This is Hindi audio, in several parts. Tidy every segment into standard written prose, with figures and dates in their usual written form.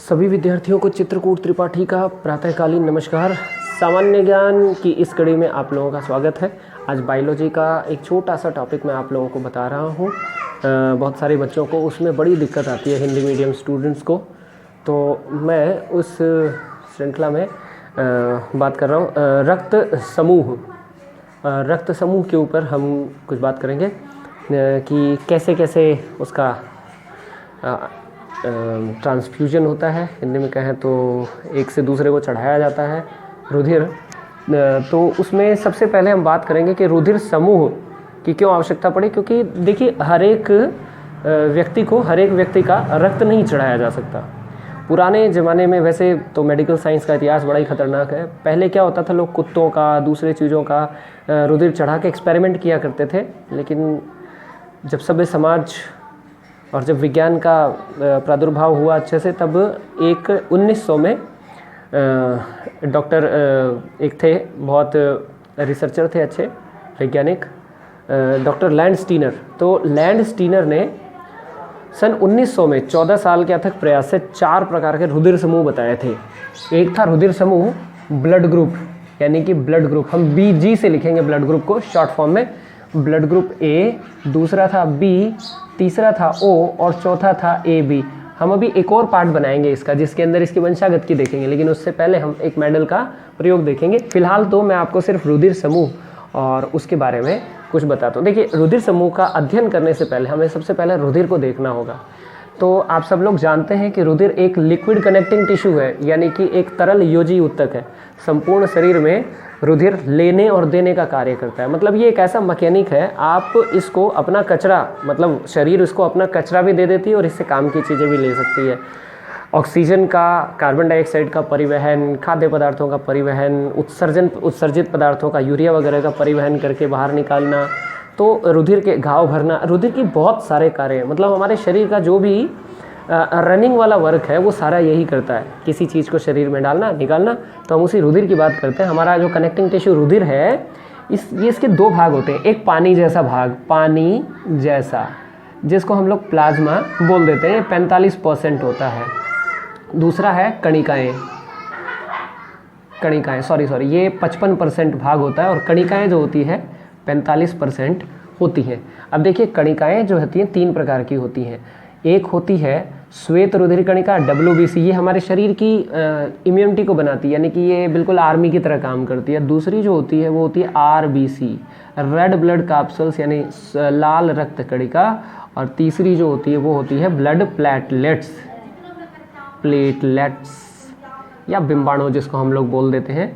सभी विद्यार्थियों को चित्रकूट त्रिपाठी का प्रातःकालीन नमस्कार। सामान्य ज्ञान की इस कड़ी में आप लोगों का स्वागत है। आज बायोलॉजी का एक छोटा सा टॉपिक मैं आप लोगों को बता रहा हूँ। बहुत सारे बच्चों को उसमें बड़ी दिक्कत आती है, हिंदी मीडियम स्टूडेंट्स को। तो मैं उस श्रृंखला में बात कर रहा हूँ रक्त समूह के ऊपर हम कुछ बात करेंगे कि कैसे कैसे उसका ट्रांसफ्यूजन होता है। हिंदी में कहें तो एक से दूसरे को चढ़ाया जाता है रुधिर। तो उसमें सबसे पहले हम बात करेंगे कि रुधिर समूह की क्यों आवश्यकता पड़ी, क्योंकि देखिए हर एक व्यक्ति का रक्त नहीं चढ़ाया जा सकता। पुराने ज़माने में वैसे तो मेडिकल साइंस का इतिहास बड़ा ही खतरनाक है। पहले क्या होता था, लोग कुत्तों का, दूसरे चीज़ों का रुधिर चढ़ा के एक्सपेरिमेंट किया करते थे। लेकिन जब सभ्य समाज और जब विज्ञान का प्रादुर्भाव हुआ अच्छे से, तब एक 1900 में डॉक्टर एक थे, बहुत रिसर्चर थे, अच्छे वैज्ञानिक, डॉक्टर लैंड स्टीनर। तो लैंड स्टीनर ने सन 1900 में 14 साल के अथक प्रयास से 4 प्रकार के रुधिर समूह बताए थे। एक था रुधिर समूह ब्लड ग्रुप, यानी कि ब्लड ग्रुप हम BG से लिखेंगे ब्लड ग्रुप को शॉर्ट फॉर्म में, ब्लड ग्रुप A, दूसरा था B, तीसरा था O और चौथा था AB। हम अभी एक और पार्ट बनाएंगे इसका, जिसके अंदर इसकी वंशागत की देखेंगे, लेकिन उससे पहले हम एक मेडल का प्रयोग देखेंगे। फिलहाल तो मैं आपको सिर्फ रुधिर समूह और उसके बारे में कुछ बताता हूँ। देखिए, रुधिर समूह का अध्ययन करने से पहले हमें सबसे पहले रुधिर को देखना होगा। तो आप सब लोग जानते हैं कि रुधिर एक लिक्विड कनेक्टिंग टिश्यू है, यानी कि एक तरल योजी ऊतक है। संपूर्ण शरीर में रुधिर लेने और देने का कार्य करता है। मतलब ये एक ऐसा मैकेनिक है, आप इसको अपना कचरा, मतलब शरीर इसको अपना कचरा भी दे देती है और इससे काम की चीज़ें भी ले सकती है। ऑक्सीजन का, कार्बन डाइऑक्साइड का परिवहन, खाद्य पदार्थों का परिवहन, उत्सर्जित पदार्थों का, यूरिया वगैरह का परिवहन करके बाहर निकालना, तो रुधिर के घाव भरना, रुधिर की बहुत सारे कार्य हैं। मतलब हमारे शरीर का जो भी रनिंग वाला वर्क है वो सारा यही करता है, किसी चीज़ को शरीर में डालना, निकालना। तो हम उसी रुधिर की बात करते हैं। हमारा जो कनेक्टिंग टिश्यू रुधिर है, ये इसके 2 भाग होते हैं। एक पानी जैसा भाग, पानी जैसा, जिसको हम लोग प्लाज्मा बोल देते हैं, 45% होता है। दूसरा है कणिकाएँ, सॉरी, ये 55% भाग होता है और कणिकाएँ जो होती है 45% होती हैं। अब देखिए, कणिकाएँ जो होती हैं 3 प्रकार की होती हैं। एक होती है श्वेत रुधिर कणिका, WBC, ये हमारे शरीर की इम्यूनिटी को बनाती है, यानी कि ये बिल्कुल आर्मी की तरह काम करती है। दूसरी जो होती है वो होती है RBC, रेड ब्लड कैप्सूल्स, यानी लाल रक्त कणिका। और तीसरी जो होती है वो होती है ब्लड प्लेटलेट्स या बिंबाणु, जिसको हम लोग बोल देते हैं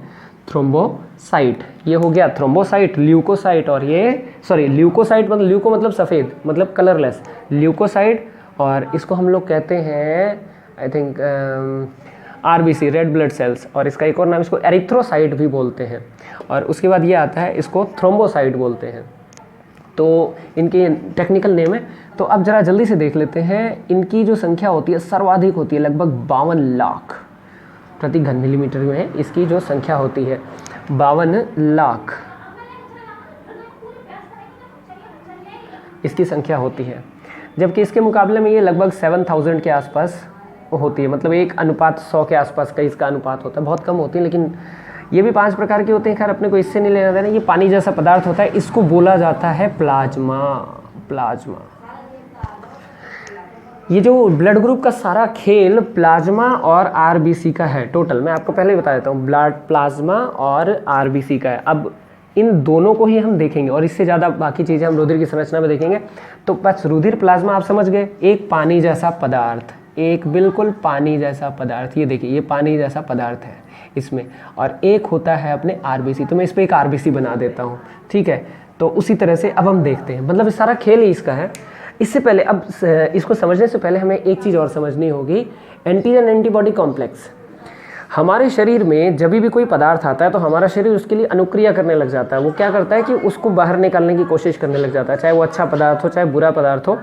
थ्रोम्बोसाइट। ये हो गया थ्रोम्बोसाइट, ल्यूकोसाइट, और ये ल्यूकोसाइट मतलब ल्यूको मतलब सफ़ेद, मतलब कलरलेस, ल्यूकोसाइट। और इसको हम लोग कहते हैं I think RBC, red blood cells, और इसका एक और नाम, इसको एरिथ्रोसाइट भी बोलते हैं। और उसके बाद ये आता है, इसको थ्रोम्बोसाइट बोलते हैं। तो इनके टेक्निकल नेम है। तो अब जरा जल्दी से देख लेते हैं। इनकी जो संख्या होती है सर्वाधिक होती है, लगभग 52 लाख प्रति घन मिलीमीटर में इसकी जो संख्या होती है, 52 लाख इसकी संख्या होती है। जबकि इसके मुकाबले में ये लगभग 7000 के आसपास होती है। मतलब 1:100 के आसपास का इसका अनुपात होता है। बहुत कम होती है, लेकिन ये भी 5 प्रकार के होते हैं। खैर, अपने को इससे नहीं लेना देना। ये पानी जैसा पदार्थ होता है, इसको बोला जाता है प्लाज्मा। ये जो ब्लड ग्रुप का सारा खेल प्लाज्मा और RBC का है टोटल। मैं आपको पहले ही बता देता हूँ, ब्लड प्लाज्मा और RBC का है। अब इन दोनों को ही हम देखेंगे और इससे ज़्यादा बाकी चीज़ें हम रुधिर की संरचना में देखेंगे। तो बस रुधिर प्लाज्मा आप समझ गए, एक पानी जैसा पदार्थ, एक बिल्कुल पानी जैसा पदार्थ। ये देखिए, ये पानी जैसा पदार्थ है इसमें। और एक होता है अपने RBC। तो मैं इस पर एक RBC बना देता हूँ, ठीक है। तो उसी तरह से अब हम देखते हैं, मतलब सारा खेल ही इसका है। इससे पहले, अब इसको समझने से पहले हमें एक चीज़ और समझनी होगी, एंटीजन एंटीबॉडी कॉम्प्लेक्स। हमारे शरीर में जब भी कोई पदार्थ आता है तो हमारा शरीर उसके लिए अनुक्रिया करने लग जाता है। वो क्या करता है कि उसको बाहर निकालने की कोशिश करने लग जाता है, चाहे वो अच्छा पदार्थ हो चाहे बुरा पदार्थ हो।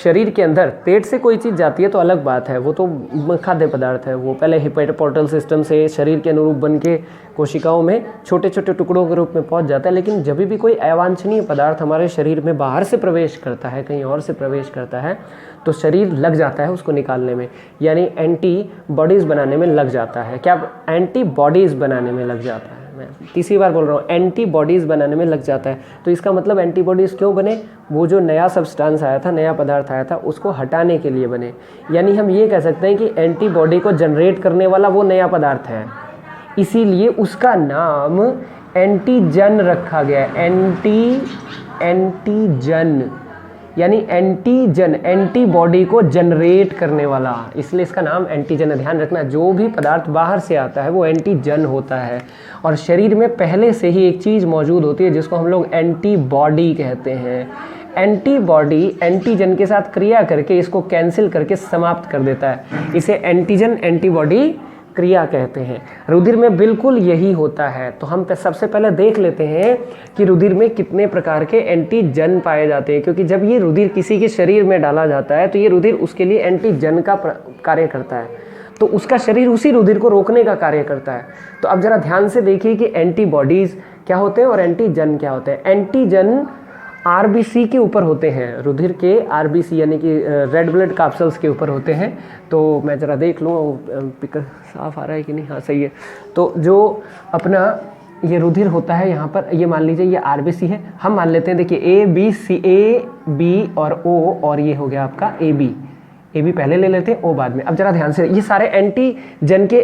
शरीर के अंदर पेट से कोई चीज़ जाती है तो अलग बात है, वो तो खाद्य पदार्थ है। वो पहले हिपेटोपोर्टल सिस्टम से शरीर के अनुरूप बन के कोशिकाओं में छोटे छोटे टुकड़ों के रूप में पहुंच जाता है। लेकिन जब भी कोई अवांछनीय पदार्थ हमारे शरीर में बाहर से प्रवेश करता है, कहीं और से प्रवेश करता है, तो शरीर लग जाता है उसको निकालने में, यानी एंटीबॉडीज़ बनाने में लग जाता है। क्या? एंटीबॉडीज़ बनाने में लग जाता है। मैं तीसरी बार बोल रहा हूँ, एंटीबॉडीज़ बनाने में लग जाता है। तो इसका मतलब एंटीबॉडीज़ क्यों बने? वो जो नया सब्सटेंस आया था, नया पदार्थ आया था, उसको हटाने के लिए बने। यानी हम ये कह सकते हैं कि एंटीबॉडी को जनरेट करने वाला वो नया पदार्थ है, इसीलिए उसका नाम एंटीजन रखा गया है। एंटीजन यानी एंटीजन, एंटीबॉडी को जनरेट करने वाला, इसलिए इसका नाम एंटीजन है। ध्यान रखना, जो भी पदार्थ बाहर से आता है वो एंटीजन होता है। और शरीर में पहले से ही एक चीज़ मौजूद होती है जिसको हम लोग एंटीबॉडी कहते हैं। एंटीबॉडी एंटीजन के साथ क्रिया करके इसको कैंसिल करके समाप्त कर देता है, इसे एंटीजन एंटीबॉडी क्रिया कहते हैं। रुधिर में बिल्कुल यही होता है। तो हम सबसे पहले देख लेते हैं कि रुधिर में कितने प्रकार के एंटीजन पाए जाते हैं, क्योंकि जब ये रुधिर किसी के शरीर में डाला जाता है तो ये रुधिर उसके लिए एंटीजन का कार्य करता है, तो उसका शरीर उसी रुधिर को रोकने का कार्य करता है। तो अब जरा ध्यान से देखिए कि एंटीबॉडीज़ क्या होते हैं और एंटीजन क्या होते हैं। एंटीजन आरबीसी के ऊपर होते हैं, रुधिर के आरबीसी यानी कि रेड ब्लड कैप्सूल्स के ऊपर होते हैं। तो मैं ज़रा देख लूँ पिकर साफ आ रहा है कि नहीं। हाँ सही है। तो जो अपना ये रुधिर होता है यहाँ पर, ये मान लीजिए ये आरबीसी है, हम मान लेते हैं, देखिए ए बी और ओ, और ये हो गया आपका ए बी पहले ले लेते हैं, ओ बाद में। अब जरा ध्यान से, ये सारे एंटीजन के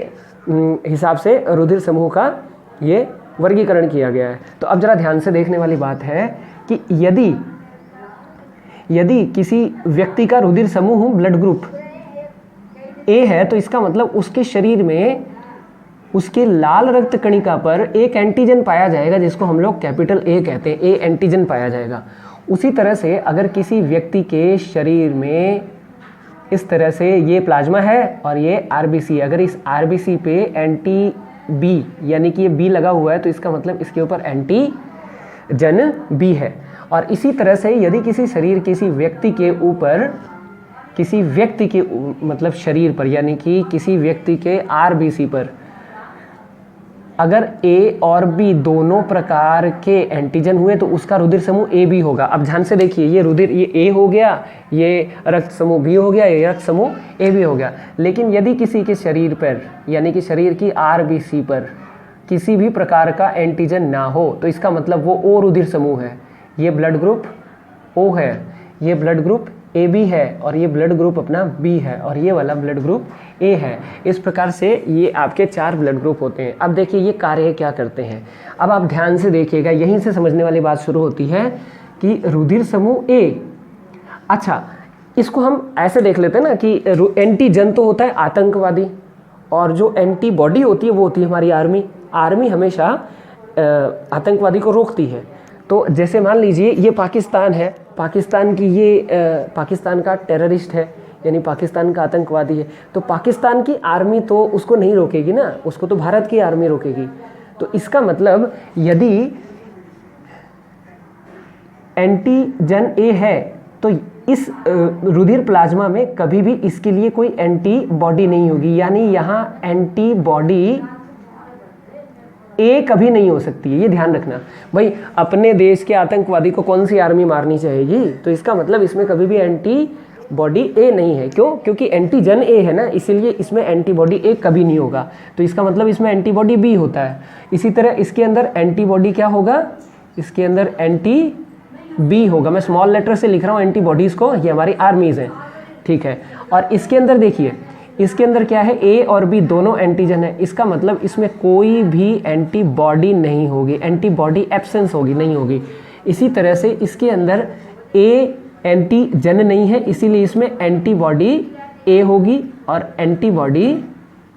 हिसाब से रुधिर समूह का ये वर्गीकरण किया गया है। तो अब जरा ध्यान से देखने वाली बात है कि यदि किसी व्यक्ति का रुधिर समूह ब्लड ग्रुप ए है, तो इसका मतलब उसके शरीर में उसके लाल रक्त कणिका पर एक एंटीजन पाया जाएगा जिसको हम लोग कैपिटल ए कहते हैं, ए एंटीजन पाया जाएगा। उसी तरह से अगर किसी व्यक्ति के शरीर में इस तरह से ये प्लाज्मा है और ये आरबीसी, अगर इस आरबीसी पे एंटी बी यानी कि ये बी लगा हुआ है, तो इसका मतलब इसके ऊपर एंटीजन बी है। और इसी तरह से यदि किसी व्यक्ति के ऊपर, किसी व्यक्ति के मतलब शरीर पर, यानी कि किसी व्यक्ति के आरबीसी पर अगर ए और बी दोनों प्रकार के एंटीजन हुए तो उसका रुधिर समूह ए बी होगा। अब ध्यान से देखिए, ये रुधिर, ये ए हो गया, ये रक्त समूह बी हो गया, ये रक्त समूह ए बी हो गया। लेकिन यदि किसी के शरीर पर, यानी कि शरीर की आरबीसी पर किसी भी प्रकार का एंटीजन ना हो, तो इसका मतलब वो ओ रुधिर समूह है। ये ब्लड ग्रुप ओ है, ये ब्लड ग्रुप ए बी है, और ये ब्लड ग्रुप अपना बी है, और ये वाला ब्लड ग्रुप ए है। इस प्रकार से ये आपके 4 ब्लड ग्रुप होते हैं। अब देखिए ये कार्य क्या करते हैं। अब आप ध्यान से देखिएगा, यहीं से समझने वाली बात शुरू होती है कि रुधिर समूह ए, अच्छा इसको हम ऐसे देख लेते हैं ना कि एंटीजन तो होता है आतंकवादी, और जो एंटीबॉडी होती है वो होती है हमारी आर्मी। आर्मी हमेशा आतंकवादी को रोकती है। तो जैसे मान लीजिए ये पाकिस्तान है, पाकिस्तान की ये पाकिस्तान का टेररिस्ट है, यानी पाकिस्तान का आतंकवादी है, तो पाकिस्तान की आर्मी तो उसको नहीं रोकेगी ना, उसको तो भारत की आर्मी रोकेगी। तो इसका मतलब यदि एंटीजन ए है तो इस रुधिर प्लाज्मा में कभी भी इसके लिए कोई एंटीबॉडी नहीं होगी, यानी यहाँ एंटीबॉडी ए कभी नहीं हो सकती है। ये ध्यान रखना भाई, अपने देश के आतंकवादी को कौन सी आर्मी मारनी चाहेगी, तो इसका मतलब इसमें कभी भी एंटीबॉडी ए नहीं है। क्यों? क्योंकि एंटीजन ए है ना, इसीलिए इसमें एंटीबॉडी ए कभी नहीं होगा। तो इसका मतलब इसमें एंटीबॉडी बी होता है। इसी तरह इसके अंदर एंटीबॉडी क्या होगा, इसके अंदर एंटी बी होगा। मैं स्मॉल लेटर से लिख रहा हूँ एंटीबॉडीज़ को, ये हमारी आर्मीज़ हैं, ठीक है। और इसके अंदर देखिए, इसके अंदर क्या है, ए और बी दोनों एंटीजन है। इसका मतलब इसमें कोई भी एंटीबॉडी नहीं होगी, एंटीबॉडी एब्सेंस होगी, नहीं होगी। इसी तरह से इसके अंदर ए एंटीजन नहीं है, इसीलिए इसमें एंटीबॉडी ए होगी और एंटीबॉडी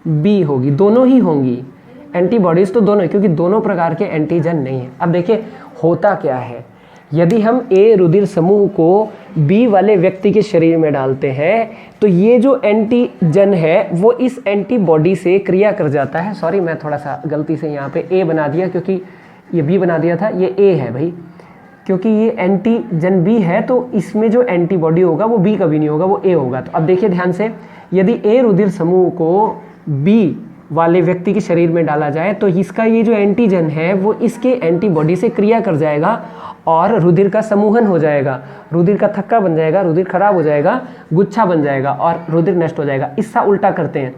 बी होगी, दोनों ही होंगी। एंटीबॉडीज़ तो दोनों, क्योंकि दोनों प्रकार के एंटीजन नहीं है। अब देखिए होता क्या है, यदि हम ए रुधिर समूह को बी वाले व्यक्ति के शरीर में डालते हैं तो ये जो एंटीजन है वो इस एंटीबॉडी से क्रिया कर जाता है। सॉरी, मैं थोड़ा सा गलती से यहाँ पे ए बना दिया, क्योंकि ये बी बना दिया था, ये ए है भाई, क्योंकि ये एंटीजन बी है तो इसमें जो एंटीबॉडी होगा वो बी कभी नहीं होगा, वो ए होगा। तो अब देखिए ध्यान से, यदि ए रुधिर समूह को बी वाले व्यक्ति के शरीर में डाला जाए तो इसका ये जो एंटीजन है वो इसके एंटीबॉडी से क्रिया कर जाएगा और रुधिर का समूहन हो जाएगा, रुधिर का थक्का बन जाएगा, रुधिर खराब हो जाएगा, गुच्छा बन जाएगा और रुधिर नष्ट हो जाएगा। इसका उल्टा करते हैं,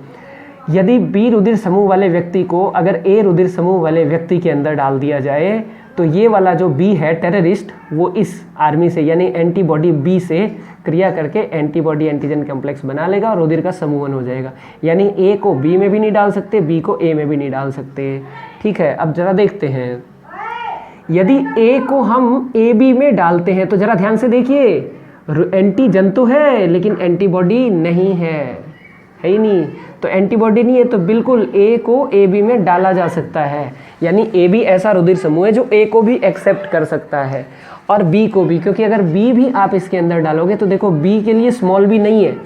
यदि बी रुधिर समूह वाले व्यक्ति को अगर ए रुधिर समूह वाले व्यक्ति के अंदर डाल दिया जाए तो ये वाला जो बी है टेररिस्ट, वो इस आर्मी से यानी एंटीबॉडी बी से क्रिया करके एंटीबॉडी एंटीजन कॉम्प्लेक्स बना लेगा और रुधिर का समूहन हो जाएगा। यानी ए को बी में भी नहीं डाल सकते, बी को ए में भी नहीं डाल सकते। ठीक है, अब जरा देखते हैं, यदि ए को हम ए बी में डालते हैं तो जरा ध्यान से देखिए, एंटीजन तो है लेकिन एंटीबॉडी नहीं है ही नहीं। तो एंटीबॉडी नहीं है तो बिल्कुल ए को ए बी में डाला जा सकता है, यानी ए बी ऐसा रुधिर समूह है जो ए को भी एक्सेप्ट कर सकता है और बी को भी, क्योंकि अगर बी भी आप इसके अंदर डालोगे तो देखो बी के लिए स्मॉल बी नहीं है,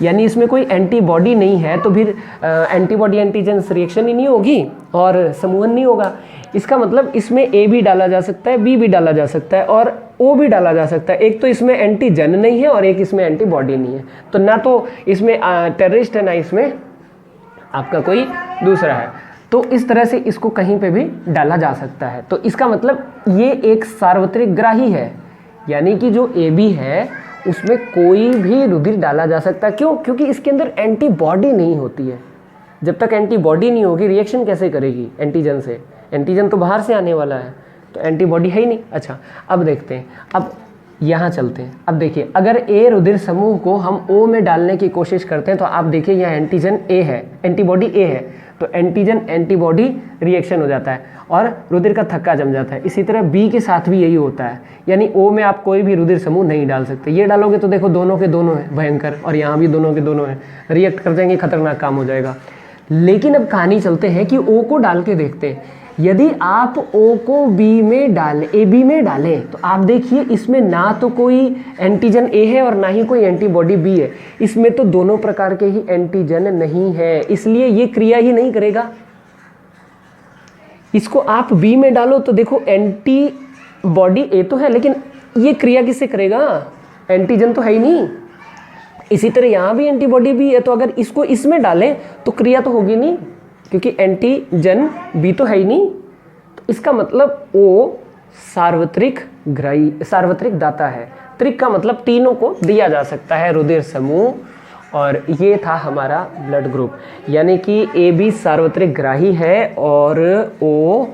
यानी इसमें कोई एंटीबॉडी नहीं है, तो फिर एंटीबॉडी एंटीजन रिएक्शन ही नहीं होगी और समूहन नहीं होगा। इसका मतलब इसमें ए भी डाला जा सकता है, बी भी डाला जा सकता है और ओ भी डाला जा सकता है। एक तो इसमें एंटीजन नहीं है और एक इसमें एंटीबॉडी नहीं है, तो ना तो इसमें टेररिस्ट है ना इसमें आपका कोई दूसरा है। तो इस तरह से इसको कहीं पे भी डाला जा सकता है। तो इसका मतलब ये एक सार्वत्रिक ग्राही है, यानी कि जो ए बी है उसमें कोई भी रुधिर डाला जा सकता है। क्यों? क्योंकि इसके अंदर एंटीबॉडी नहीं होती है। जब तक एंटीबॉडी नहीं होगी रिएक्शन कैसे करेगी एंटीजन से? एंटीजन तो बाहर से आने वाला है, तो एंटीबॉडी है ही नहीं। अच्छा, अब देखते हैं, अब यहाँ चलते हैं। अब देखिए, अगर ए रुधिर समूह को हम ओ में डालने की कोशिश करते हैं तो आप देखिए यहाँ एंटीजन ए है, एंटीबॉडी ए है, तो एंटीजन एंटीबॉडी रिएक्शन हो जाता है और रुधिर का थक्का जम जाता है। इसी तरह बी के साथ भी यही होता है, यानी ओ में आप कोई भी रुधिर समूह नहीं डाल सकते। ये डालोगे तो देखो दोनों के दोनों है भयंकर, और यहाँ भी दोनों के दोनों है, रिएक्ट कर जाएंगे, खतरनाक काम हो जाएगा। लेकिन अब कहानी चलते हैं कि ओ को डाल के देखते हैं। यदि आप ओ को बी में डालें, ए बी में डालें, तो आप देखिए इसमें ना तो कोई एंटीजन ए है और ना ही कोई एंटीबॉडी बी है, इसमें तो दोनों प्रकार के ही एंटीजन नहीं है, इसलिए ये क्रिया ही नहीं करेगा। इसको आप बी में डालो तो देखो एंटीबॉडी ए तो है, लेकिन ये क्रिया किससे करेगा? एंटीजन तो है ही नहीं। इसी तरह यहाँ भी एंटीबॉडी भी है, तो अगर इसको इसमें डालें तो क्रिया तो होगी नहीं, क्योंकि एंटीजन बी तो है ही नहीं। तो इसका मतलब ओ सार्वत्रिक ग्राही, सार्वत्रिक दाता है। त्रिक का मतलब तीनों को दिया जा सकता है रुधिर समूह, और ये था हमारा ब्लड ग्रुप, यानी कि ए बी सार्वत्रिक ग्राही है और ओ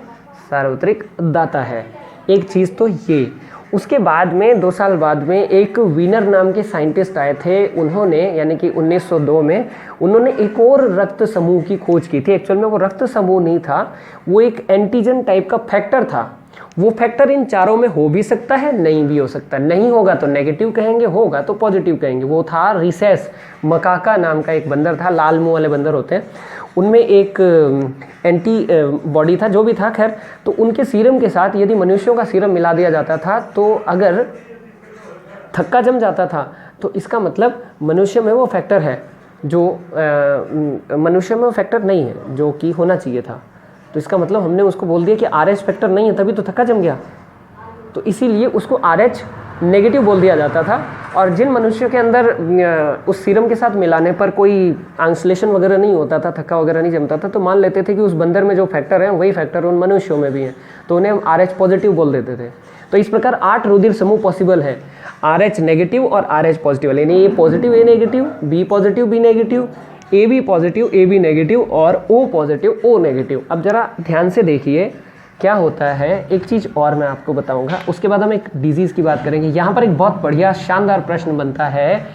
सार्वत्रिक दाता है। एक चीज़ तो ये। उसके बाद में 2 साल बाद में एक वीनर नाम के साइंटिस्ट आए थे, उन्होंने यानी कि 1902 में उन्होंने एक और रक्त समूह की खोज की थी। एक्चुअल में वो रक्त समूह नहीं था, वो एक एंटीजन टाइप का फैक्टर था। वो फैक्टर इन चारों में हो भी सकता है, नहीं भी हो सकता। नहीं होगा तो नेगेटिव कहेंगे, होगा तो पॉजिटिव कहेंगे। वो था रिसेस मकाका नाम का एक बंदर था, लाल मुंह वाले बंदर होते हैं, उनमें एक एंटी बॉडी था, जो भी था खैर। तो उनके सीरम के साथ यदि मनुष्यों का सीरम मिला दिया जाता था तो अगर थक्का जम जाता था तो इसका मतलब मनुष्य में वो फैक्टर है जो मनुष्य में वो फैक्टर नहीं है जो कि होना चाहिए था। तो इसका मतलब हमने उसको बोल दिया कि RH फैक्टर नहीं है, तभी तो थक्का जम गया। तो इसीलिए उसको RH नेगेटिव बोल दिया जाता था। और जिन मनुष्यों के अंदर उस सीरम के साथ मिलाने पर कोई आंसलेशन वगैरह नहीं होता था, थक्का वगैरह नहीं जमता था, तो मान लेते थे कि उस बंदर में जो फैक्टर है वही फैक्टर उन मनुष्यों में भी है, तो उन्हें हम RH पॉजिटिव बोल देते थे। तो इस प्रकार 8 रुधिर समूह पॉसिबल है, RH नेगेटिव और RH पॉजिटिव, यानी A positive A negative, B positive B negative, A B positive A B negative और ओ पॉजिटिव ओ नेगेटिव। अब जरा ध्यान से देखिए क्या होता है। एक चीज़ और मैं आपको बताऊंगा, उसके बाद हम एक डिजीज़ की बात करेंगे। यहाँ पर एक बहुत बढ़िया शानदार प्रश्न बनता है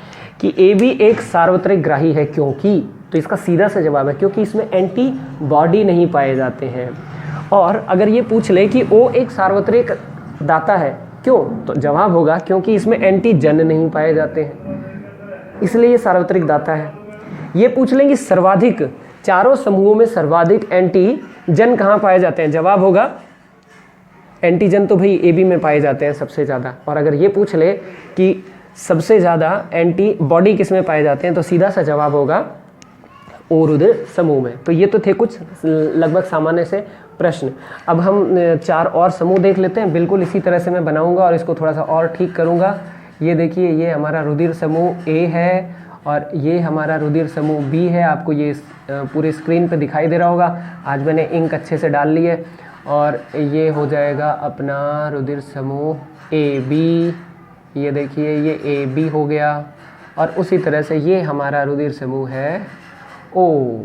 कि ए बी एक सार्वत्रिक ग्राही है क्योंकि, तो इसका सीधा सा जवाब है क्योंकि इसमें एंटीबॉडी नहीं पाए जाते हैं। और अगर ये पूछ ले कि ओ एक सार्वत्रिक दाता है क्यों, तो जवाब होगा क्योंकि इसमें एंटीजन नहीं पाए जाते हैं, इसलिए ये सार्वत्रिक दाता है। ये पूछ लेंगे सर्वाधिक, चारों समूहों में सर्वाधिक एंटीजन कहाँ पाए जाते हैं, जवाब होगा एंटीजन तो भाई ए बी में पाए जाते हैं सबसे ज़्यादा। और अगर ये पूछ ले कि सबसे ज़्यादा एंटीबॉडी किस में पाए जाते हैं, तो सीधा सा जवाब होगा ओ रुधिर समूह में। तो ये तो थे कुछ लगभग सामान्य से प्रश्न। अब हम 4 और समूह देख लेते हैं। बिल्कुल इसी तरह से मैं बनाऊंगा और इसको थोड़ा सा और ठीक करूंगा। ये देखिए, ये हमारा रुधिर समूह ए है और ये हमारा रुधिर समूह बी है। आपको ये पूरी स्क्रीन पे दिखाई दे रहा होगा। आज मैंने इंक अच्छे से डाल ली है। और ये हो जाएगा अपना रुधिर समूह ए बी, ये देखिए ये ए बी हो गया। और उसी तरह से ये हमारा रुधिर समूह है ओ,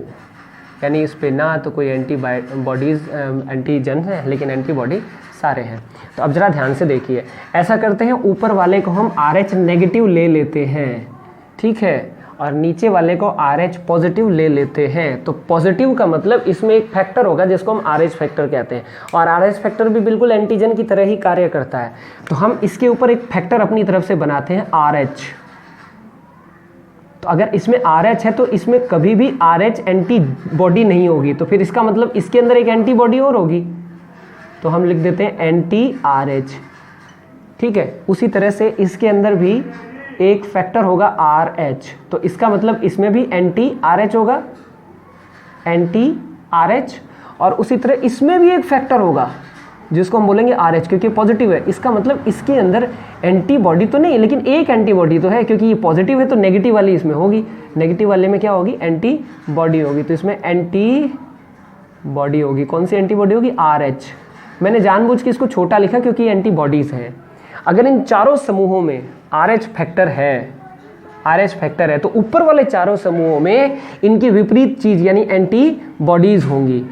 यानी इस पे ना तो कोई एंटीबॉडीज़ एंटीजन है लेकिन एंटीबॉडी सारे हैं। तो अब ज़रा ध्यान से देखिए, ऐसा करते हैं, ऊपर वाले को हम RH नेगेटिव ले लेते हैं, ठीक है, और नीचे वाले को RH पॉजिटिव ले लेते हैं। तो पॉजिटिव का मतलब इसमें एक फैक्टर होगा जिसको हम RH फैक्टर कहते हैं, और RH फैक्टर भी बिल्कुल एंटीजन की तरह ही कार्य करता है। तो हम इसके ऊपर एक फैक्टर अपनी तरफ से बनाते हैं RH। तो अगर इसमें RH है तो इसमें कभी भी RH एंटीबॉडी नहीं होगी, तो फिर इसका मतलब इसके अंदर एक एंटीबॉडी और होगी, तो हम लिख देते हैं एंटी RH, ठीक है। उसी तरह से इसके अंदर भी एक फैक्टर होगा RH, तो इसका मतलब इसमें भी एंटी RH होगा, एंटी RH। और उसी तरह इसमें भी एक फैक्टर होगा जिसको हम बोलेंगे RH, क्योंकि पॉजिटिव है। इसका मतलब इसके अंदर एंटीबॉडी तो नहीं लेकिन एक एंटीबॉडी तो है, क्योंकि ये पॉजिटिव है तो नेगेटिव वाली इसमें होगी, नेगेटिव वाले में क्या होगी, एंटीबॉडी होगी। तो इसमें एंटीबॉडी होगी, कौन सी एंटीबॉडी होगी, RH। मैंने जानबूझ के इसको छोटा लिखा क्योंकि एंटीबॉडीज़ हैं। अगर इन चारों समूहों में RH फैक्टर है तो ऊपर वाले चारों समूहों में इनकी विपरीत चीज़ यानी एंटीबॉडीज़ होंगी।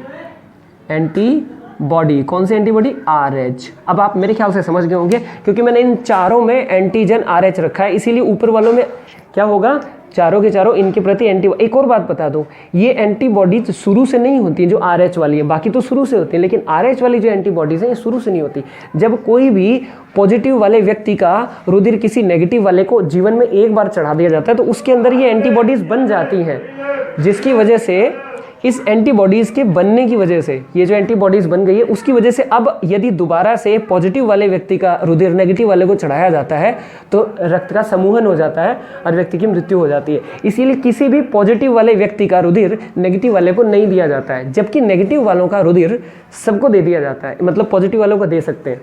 एंटीबॉडी, कौन सी एंटीबॉडी, RH। अब आप मेरे ख्याल से समझ गए होंगे क्योंकि मैंने इन चारों में एंटीजन RH रखा है, इसीलिए ऊपर वालों में क्या होगा, चारों के चारों इनके प्रति एंटीबॉडी। एक और बात बता दूं, ये एंटीबॉडीज शुरू से नहीं होती जो RH वाली है, बाकी तो शुरू से होती है, लेकिन RH वाली जो एंटीबॉडीज हैं ये शुरू से नहीं होती। जब कोई भी पॉजिटिव वाले व्यक्ति का रुधिर किसी नेगेटिव वाले को जीवन में एक बार चढ़ा दिया जाता है तो उसके अंदर ये एंटीबॉडीज बन जाती हैं, जिसकी वजह से इस एंटीबॉडीज़ के बनने की वजह से ये जो एंटीबॉडीज़ बन गई है उसकी वजह से अब यदि दोबारा से पॉजिटिव वाले व्यक्ति का रुधिर नेगेटिव वाले को चढ़ाया जाता है तो रक्त का समूहन हो जाता है और व्यक्ति की मृत्यु हो जाती है। इसीलिए किसी भी पॉजिटिव वाले व्यक्ति का रुधिर नेगेटिव वाले को नहीं दिया जाता है, जबकि नेगेटिव वालों का रुधिर सबको दे दिया जाता है, मतलब पॉजिटिव वालों को दे सकते हैं।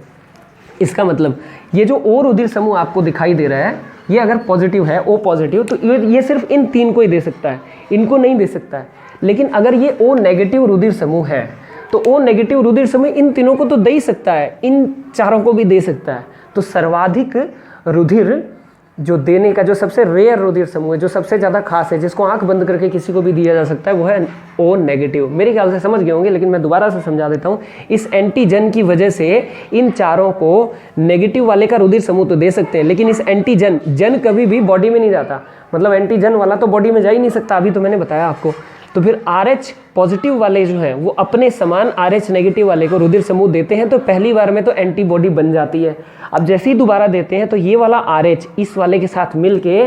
इसका मतलब ये जो ओ रुधिर समूह आपको दिखाई दे रहा है, ये अगर पॉजिटिव है, ओ पॉजिटिव, तो ये सिर्फ इन 3 को ही दे सकता है, इनको नहीं दे सकता है। लेकिन अगर ये O नेगेटिव रुधिर समूह है तो O नेगेटिव रुधिर समूह इन तीनों को तो दे ही सकता है, इन चारों को भी दे सकता है। तो सर्वाधिक रुधिर जो देने का जो सबसे रेयर रुधिर समूह है, जो सबसे ज़्यादा खास है, जिसको आंख बंद करके किसी को भी दिया जा सकता है, वो है O नेगेटिव। मेरे ख्याल से समझ गए होंगे, लेकिन मैं दोबारा से समझा देता हूँ। इस एंटीजन की वजह से इन चारों को नेगेटिव वाले का रुधिर समूह तो दे सकते हैं, लेकिन इस एंटीजन, जन कभी भी बॉडी में नहीं जाता, मतलब एंटीजन वाला तो बॉडी में जा ही नहीं सकता, अभी तो मैंने बताया आपको। तो फिर RH पॉजिटिव वाले जो हैं वो अपने समान RH नेगेटिव वाले को रुधिर समूह देते हैं, तो पहली बार में तो एंटीबॉडी बन जाती है। अब जैसे ही दोबारा देते हैं तो ये वाला RH इस वाले के साथ मिलके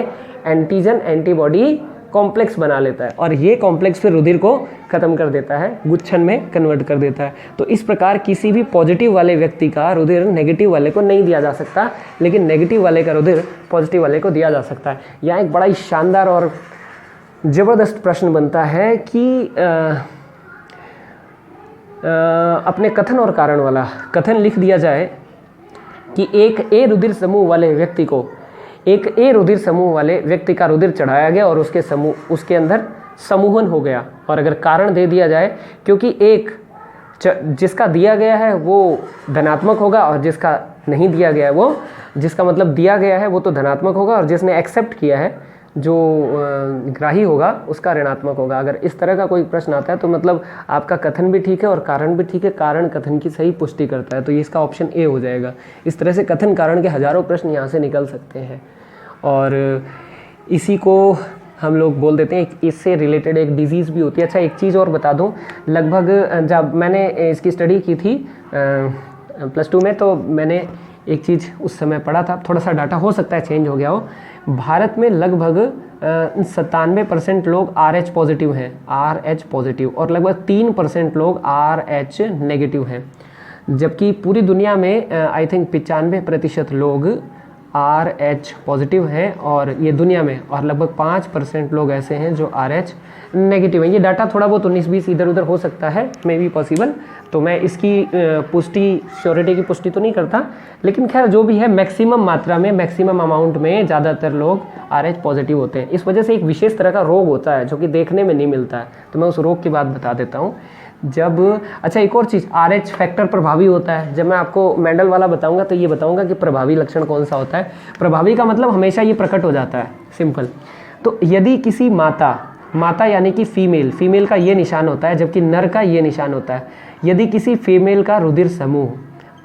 एंटीजन एंटीबॉडी कॉम्प्लेक्स बना लेता है, और ये कॉम्प्लेक्स फिर रुधिर को खत्म कर देता है, गुच्छन में कन्वर्ट कर देता है। तो इस प्रकार किसी भी पॉजिटिव वाले व्यक्ति का रुधिर नेगेटिव वाले को नहीं दिया जा सकता, लेकिन नेगेटिव वाले का रुधिर पॉजिटिव वाले को दिया जा सकता है। यहाँ एक बड़ा ही शानदार और ज़बरदस्त प्रश्न बनता है कि अपने कथन और कारण वाला कथन लिख दिया जाए कि एक ए रुधिर समूह वाले व्यक्ति को, एक ए रुधिर समूह वाले व्यक्ति का रुधिर चढ़ाया गया और उसके अंदर समूहन हो गया। और अगर कारण दे दिया जाए, क्योंकि एक जिसका दिया गया है वो धनात्मक होगा और जिसका नहीं दिया गया है वो, जिसका मतलब दिया गया है वो तो धनात्मक होगा, और जिसने एक्सेप्ट किया है जो ग्राही होगा उसका ऋणात्मक होगा। अगर इस तरह का कोई प्रश्न आता है तो मतलब आपका कथन भी ठीक है और कारण भी ठीक है, कारण कथन की सही पुष्टि करता है, तो ये इसका ऑप्शन ए हो जाएगा। इस तरह से कथन कारण के हज़ारों प्रश्न यहाँ से निकल सकते हैं, और इसी को हम लोग बोल देते हैं, इससे रिलेटेड एक डिजीज़ भी होती है। अच्छा, एक चीज़ और बता दूँ, लगभग जब मैंने इसकी स्टडी की थी +2 में, तो मैंने एक चीज़ उस समय पढ़ा था, थोड़ा सा डाटा हो सकता है चेंज हो गया हो। भारत में लगभग 97% लोग RH पॉजिटिव हैं, RH पॉजिटिव, और लगभग 3% लोग RH नेगेटिव हैं, जबकि पूरी दुनिया में आई थिंक 95% लोग RH पॉजिटिव हैं और ये दुनिया में, और लगभग 5% लोग ऐसे हैं जो RH नेगेटिव हैं। ये डाटा थोड़ा बहुत 19-20 इधर उधर हो सकता है, मे बी पॉसिबल, तो मैं इसकी पुष्टि, श्योरिटी की पुष्टि तो नहीं करता, लेकिन खैर जो भी है मैक्सिमम मात्रा में, मैक्सिमम अमाउंट में ज़्यादातर लोग RH पॉजिटिव होते हैं। इस वजह से एक विशेष तरह का रोग होता है जो कि देखने में नहीं मिलता है, तो मैं उस रोग की बात बता देता हूँ। जब, अच्छा एक और चीज़, RH फैक्टर प्रभावी होता है। जब मैं आपको मेंडल वाला बताऊंगा तो ये बताऊंगा कि प्रभावी लक्षण कौन सा होता है। प्रभावी का मतलब हमेशा ये प्रकट हो जाता है, सिंपल। तो यदि किसी माता यानी कि फीमेल का ये निशान होता है, जबकि नर का ये निशान होता है। यदि किसी फीमेल का रुधिर समूह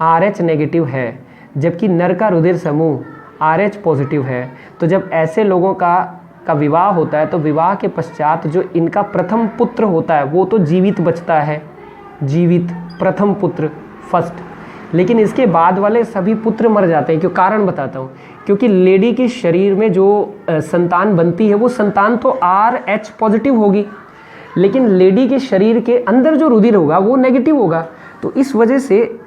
RH नेगेटिव है जबकि नर का रुधिर समूह RH पॉजिटिव है, तो जब ऐसे लोगों का विवाह होता है तो विवाह के पश्चात जो इनका प्रथम पुत्र होता है वो तो जीवित बचता है, जीवित प्रथम पुत्र फर्स्ट, लेकिन इसके बाद वाले सभी पुत्र मर जाते हैं। क्यों? कारण बताता हूँ। क्योंकि लेडी के शरीर में जो संतान बनती है वो संतान तो RH पॉजिटिव होगी, लेकिन लेडी के शरीर के अंदर जो रुधिर होगा वो नेगेटिव होगा। तो इस वजह से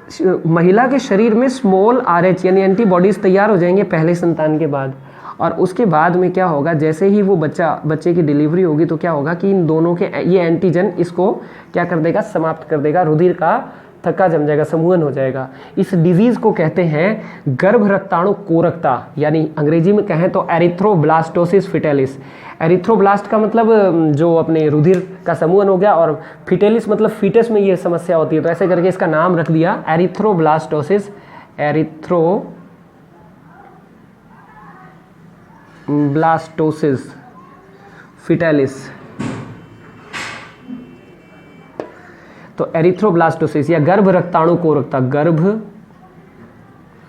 महिला के शरीर में स्मॉल RH यानी एंटीबॉडीज़ तैयार हो जाएंगे पहले संतान के बाद, और उसके बाद में क्या होगा, जैसे ही वो बच्चे की डिलीवरी होगी तो क्या होगा कि इन दोनों के ये एंटीजन इसको क्या कर देगा, समाप्त कर देगा, रुधिर का थक्का जम जाएगा, समूहन हो जाएगा। इस डिजीज़ को कहते हैं गर्भ रक्ताणु कोरकता, यानी अंग्रेजी में कहें तो एरिथ्रोब्लास्टोसिस फिटेलिस। एरिथ्रोब्लास्ट का मतलब जो अपने रुधिर का समूहन हो गया, और फिटेलिस मतलब फीटस में ये समस्या होती है, तो ऐसे करके इसका नाम रख दिया एरिथ्रोब्लास्टोसिस, एरिथ्रोब्लास्टोसिस फिटेलिस। तो एरिथ्रोब्लास्टोसिस या गर्भ रक्ताणु कोरकता, गर्भ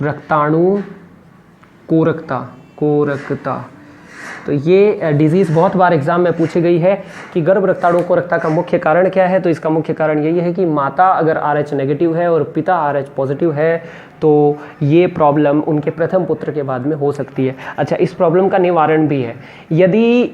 रक्ताणु कोरकता। तो ये डिजीज़ बहुत बार एग्जाम में पूछी गई है कि गर्भ रक्ताणु कोरकता का मुख्य कारण क्या है। तो इसका मुख्य कारण यही है कि माता अगर RH नेगेटिव है और पिता RH पॉजिटिव है तो ये प्रॉब्लम उनके प्रथम पुत्र के बाद में हो सकती है। अच्छा, इस प्रॉब्लम का निवारण भी है। यदि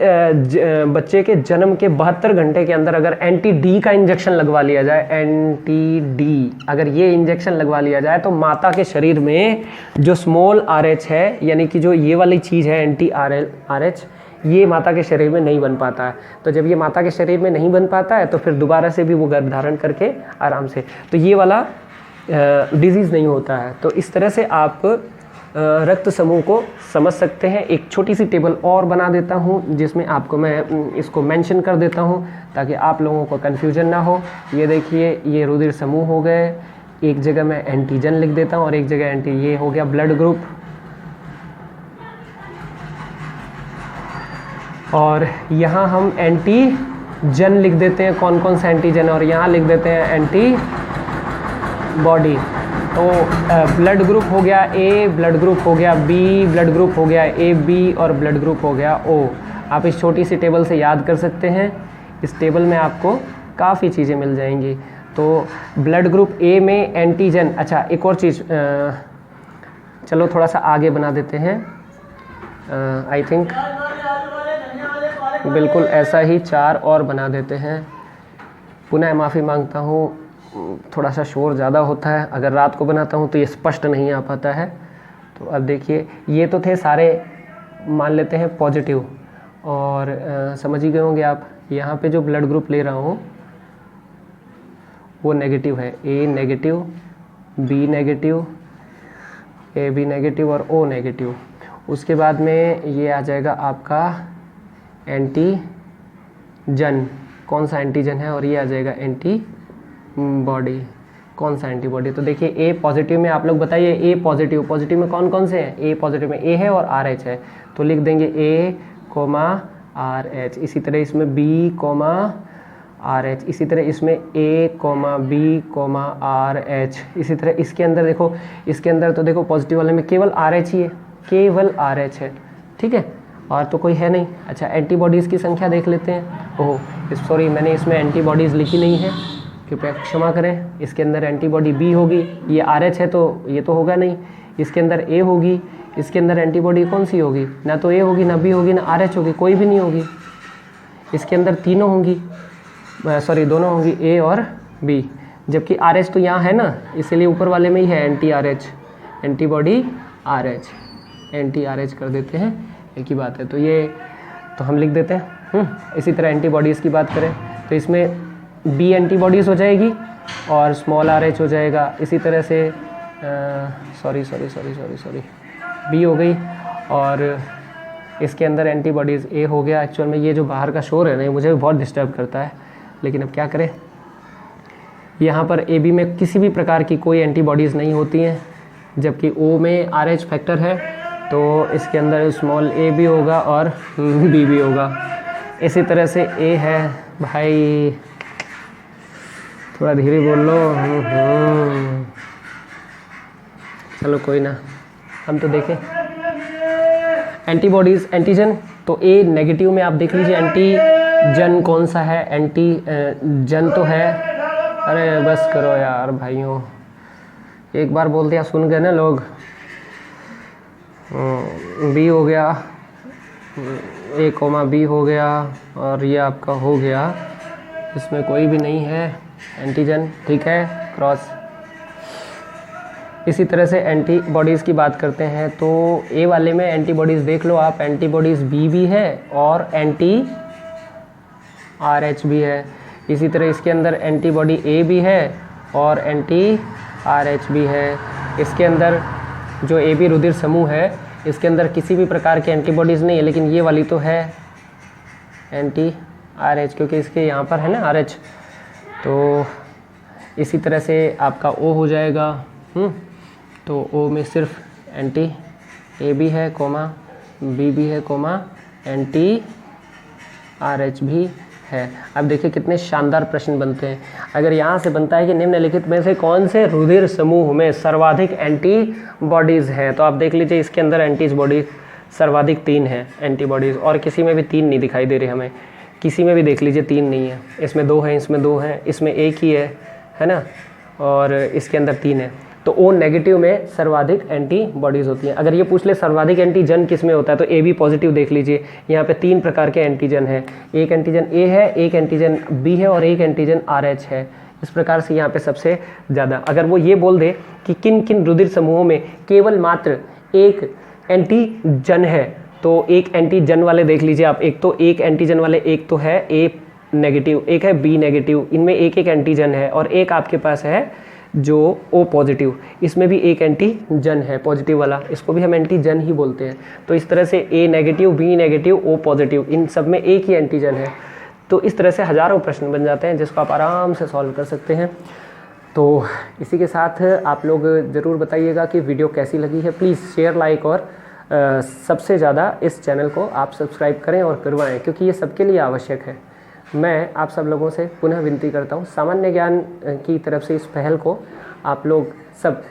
बच्चे के जन्म के 72 घंटे के अंदर अगर एंटी-D का इंजेक्शन लगवा लिया जाए, एंटी-D अगर ये इंजेक्शन लगवा लिया जाए तो माता के शरीर में जो स्मॉल RH है, यानी कि जो ये वाली चीज़ है एंटी-RH, ये माता के शरीर में नहीं बन पाता है। तो जब ये माता के शरीर में नहीं बन पाता है तो फिर दोबारा से भी वो गर्भ धारण करके आराम से, तो ये वाला डिजीज़ नहीं होता है। तो इस तरह से आप रक्त समूह को समझ सकते हैं। एक छोटी सी टेबल और बना देता हूँ जिसमें आपको मैं इसको मेंशन कर देता हूँ ताकि आप लोगों को कन्फ्यूजन ना हो। ये देखिए, ये रुधिर समूह हो गए, एक जगह मैं एंटीजन लिख देता हूँ और एक जगह ये हो गया ब्लड ग्रुप, और यहाँ हम एंटीजन लिख देते हैं, कौन कौन सा एंटीजन, और यहाँ लिख देते हैं एंटी बॉडी। तो ब्लड ग्रुप हो गया A, ब्लड ग्रुप हो गया B, ब्लड ग्रुप हो गया AB और ब्लड ग्रुप हो गया O। आप इस छोटी सी टेबल से याद कर सकते हैं। इस टेबल में आपको काफ़ी चीज़ें मिल जाएंगी। तो ब्लड ग्रुप A में एंटीजन, अच्छा एक और चीज़, चलो थोड़ा सा आगे बना देते हैं। आई थिंक बिल्कुल ऐसा ही 4 और बना देते हैं। पुनः माफ़ी मांगता हूँ, थोड़ा सा शोर ज़्यादा होता है, अगर रात को बनाता हूँ तो ये स्पष्ट नहीं आ पाता है। तो अब देखिए, ये तो थे सारे, मान लेते हैं पॉजिटिव, और समझ ही गए होंगे आप। यहाँ पे जो ब्लड ग्रुप ले रहा हूँ वो नेगेटिव है, A negative, B negative, AB negative और O नेगेटिव। उसके बाद में ये आ जाएगा आपका एंटीजन, कौन सा एंटीजन है, और ये आ जाएगा एंटी बॉडी, कौन सा एंटीबॉडी। तो देखिए A पॉजिटिव में आप लोग बताइए, A पॉजिटिव में कौन कौन से हैं, A पॉजिटिव में A है और RH है, तो लिख देंगे A, RH। इसी तरह इसमें B, RH, इसी तरह इसमें A, B, RH। इसी तरह इसके अंदर देखो, इसके अंदर तो देखो पॉजिटिव वाले में केवल RH ही है, केवल RH है, ठीक है, और तो कोई है नहीं। अच्छा, एंटीबॉडीज़ की संख्या देख लेते हैं। ओह सॉरी, मैंने इसमें एंटीबॉडीज़ लिखी नहीं है, कृपया क्षमा करें। इसके अंदर एंटीबॉडी B होगी, ये RH है तो ये तो होगा नहीं। इसके अंदर A होगी, इसके अंदर एंटीबॉडी कौन सी होगी, ना तो A होगी, ना B होगी, ना RH होगी, कोई भी नहीं होगी। इसके अंदर तीनों होंगी, सॉरी दोनों होंगी, A और B, जबकि RH तो यहाँ है ना, इसीलिए ऊपर वाले में ही है एंटी-RH, एंटीबॉडी RH। एंटी RH कर देते हैं, एक ही बात है। तो ये तो हम लिख देते हैं। इसी तरह एंटीबॉडीज़ की बात करें तो इसमें B एंटीबॉडीज़ हो जाएगी और स्मॉल RH हो जाएगा। इसी तरह से सॉरी B हो गई और इसके अंदर एंटीबॉडीज़ A हो गया। एक्चुअल में ये जो बाहर का शोर है ना, ये मुझे बहुत डिस्टर्ब करता है, लेकिन अब क्या करें। यहाँ पर AB में किसी भी प्रकार की कोई एंटीबॉडीज़ नहीं होती हैं, जबकि O में RH फैक्टर है, तो इसके अंदर स्मॉल a भी होगा और B भी होगा। इसी तरह से A है, भाई थोड़ा धीरे बोल लो। चलो कोई ना, हम तो देखें। एंटीबॉडीज़, एंटीजन, तो A नेगेटिव में आप देख लीजिए एंटीजन कौन सा है, एंटीजन तो है, अरे बस करो यार भाइयों, एक बार बोल दिया सुन गए ना लोग। B हो गया, A, B हो गया और ये आपका हो गया, इसमें कोई भी नहीं है एंटीजन, ठीक है, क्रॉस। इसी तरह से एंटीबॉडीज़ की बात करते हैं तो A वाले में एंटीबॉडीज़ देख लो आप, एंटीबॉडीज़ B भी है और एंटी RH भी है। इसी तरह इसके अंदर एंटीबॉडी A भी है और एंटी RH भी है। इसके अंदर जो AB रुधिर समूह है, इसके अंदर किसी भी प्रकार के एंटीबॉडीज़ नहीं है, लेकिन ये वाली तो है एंटी RH, क्योंकि इसके यहाँ पर है ना RH। तो इसी तरह से आपका O हो जाएगा। तो O में सिर्फ एंटी A भी है, B भी है, एंटी RH भी है। अब देखिए कितने शानदार प्रश्न बनते हैं। अगर यहाँ से बनता है कि निम्नलिखित में से कौन से रुधिर समूह में सर्वाधिक एंटीबॉडीज़ हैं, तो आप देख लीजिए इसके अंदर एंटीबॉडी सर्वाधिक 3 है एंटीबॉडीज़, और किसी में भी 3 नहीं दिखाई दे रहे हमें, किसी में भी देख लीजिए 3 नहीं है। इसमें 2 हैं, इसमें 2 हैं, इसमें 1 ही है ना, और इसके अंदर 3 है। तो O नेगेटिव में सर्वाधिक एंटीबॉडीज़ होती हैं। अगर ये पूछ ले सर्वाधिक एंटीजन किस में होता है, तो AB पॉजिटिव देख लीजिए, यहाँ पे 3 प्रकार के एंटीजन है, एक एंटीजन A है, एक एंटीजन B है और एक एंटीजन RH है। इस प्रकार से यहाँ पे सबसे ज़्यादा। अगर वो ये बोल दे कि किन किन रुधिर समूहों में केवल मात्र एक एंटीजन है, तो एक एंटीजन वाले देख लीजिए आप, एक तो एक एंटीजन वाले, एक तो है A नेगेटिव, एक है B नेगेटिव, इनमें एक एक एंटीजन है, और एक आपके पास है जो O पॉजिटिव, इसमें भी एक एंटीजन है पॉजिटिव वाला, इसको भी हम एंटीजन ही बोलते हैं। तो इस तरह से A negative, B negative, O positive, इन सब में एक ही एंटीजन है। तो इस तरह से हज़ारों प्रश्न बन जाते हैं जिसको आप आराम से सॉल्व कर सकते हैं। तो इसी के साथ आप लोग ज़रूर बताइएगा कि वीडियो कैसी लगी है। प्लीज़ शेयर, लाइक और सबसे ज़्यादा इस चैनल को आप सब्सक्राइब करें और करवाएं, क्योंकि ये सबके लिए आवश्यक है। मैं आप सब लोगों से पुनः विनती करता हूँ, सामान्य ज्ञान की तरफ से इस पहल को आप लोग सब